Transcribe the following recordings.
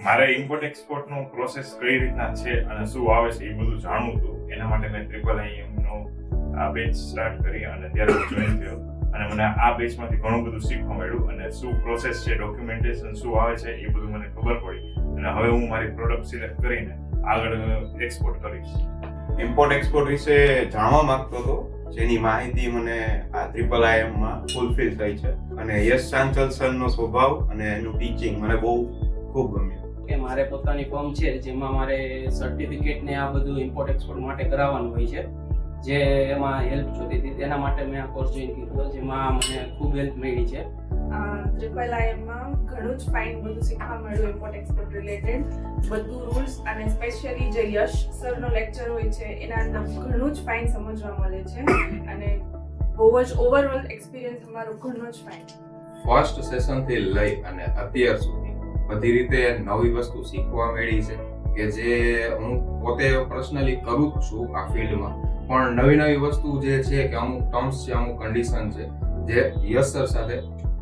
મારે import એક્સપોર્ટનું process કઈ રીતના છે અને શું આવે છે એ બધું જાણવું હતું. એના માટે મેં IIIM નો આ બેચ સ્ટાર્ટ કરી અને ત્યારે હું જોઈન થયો અને મને આ બેચમાંથી ઘણું બધું શીખવા મળ્યું અને શું પ્રોસેસ છે, ડોક્યુમેન્ટેશન શું આવે છે એ બધું મને ખબર પડી અને હવે હું મારી પ્રોડક્ટ સિલેક્ટ કરીને આગળ એક્સપોર્ટ કરીશ. ઇમ્પોર્ટ એક્સપોર્ટ વિશે જાણવા માંગતો હતો, જેની માહિતી મને આ IIIM માં ફૂલફિલ થઈ છે અને યશ ચાંચલ સરનો સ્વભાવ અને એનું ટીચિંગ મને બહુ ખૂબ ગમ્યું. કે મારે પોતાની ફર્મ છે જેમાં મારે સર્ટિફિકેટ ને આ બધું ઇમ્પોર્ટ એક્સપોર્ટ માટે કરાવવાનું હોય છે, જે એમાં હેલ્પ જોતી હતી તેના માટે મેં આ કોર્સ જોઈન કર્યો, જેમાં મને ખૂબ હેલ્પ મળી છે. IIIM માં ઘણું જ ફાઇન બધું શીખવા મળ્યું ઇમ્પોર્ટ એક્સપોર્ટ રિલેટેડ બધું રૂલ્સ, અને સ્પેશિયલી જે યશ સરનો લેક્ચર હોય છે એના અંદર ઘણું જ ફાઇન સમજવા મળે છે અને બહુ જ ઓવરઓલ એક્સપિરિયન્સ અમારો ઘણો જ ફાઇન. ફર્સ્ટ સેશન થી લઈ અને અત્યાર સુધી બધી રીતે નવી વસ્તુ શીખવા મળી છે કે જે હું પોતે પર્સનલી કરું જ છું આ ફિલ્ડમાં, પણ નવી વસ્તુ જે છે કે અમુક ટર્મ્સ છે, અમુક કન્ડિશન છે જે યશ સર સાથે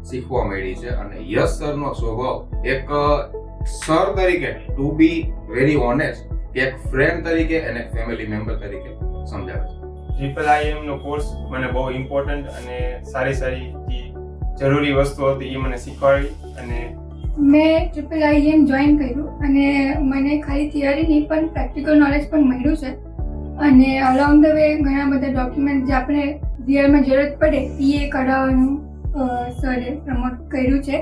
શીખવા મળી છે અને યશ સરનો સ્વભાવ એક સર તરીકે ટુ બી વેરી ઓનેસ્ટ કે એક ફ્રેન્ડ તરીકે અને એક ફેમિલી મેમ્બર તરીકે સમજાવે છે. IIIM નો કોર્સ મને બહુ ઇમ્પોર્ટન્ટ અને સારી જે જરૂરી વસ્તુ હતી એ મને શીખવાડી અને મેં IIIM જોઈન કર્યું અને મને ખાલી થિયરી નહીં પણ પ્રેક્ટિકલ નોલેજ પણ મળ્યું છે અને અલોંગ ધ વે ઘણા બધા ડોક્યુમેન્ટ જે આપણે રિયલમાં જરૂરત પડે એ કઢાવવાનું સરે પ્રમોટ કર્યું છે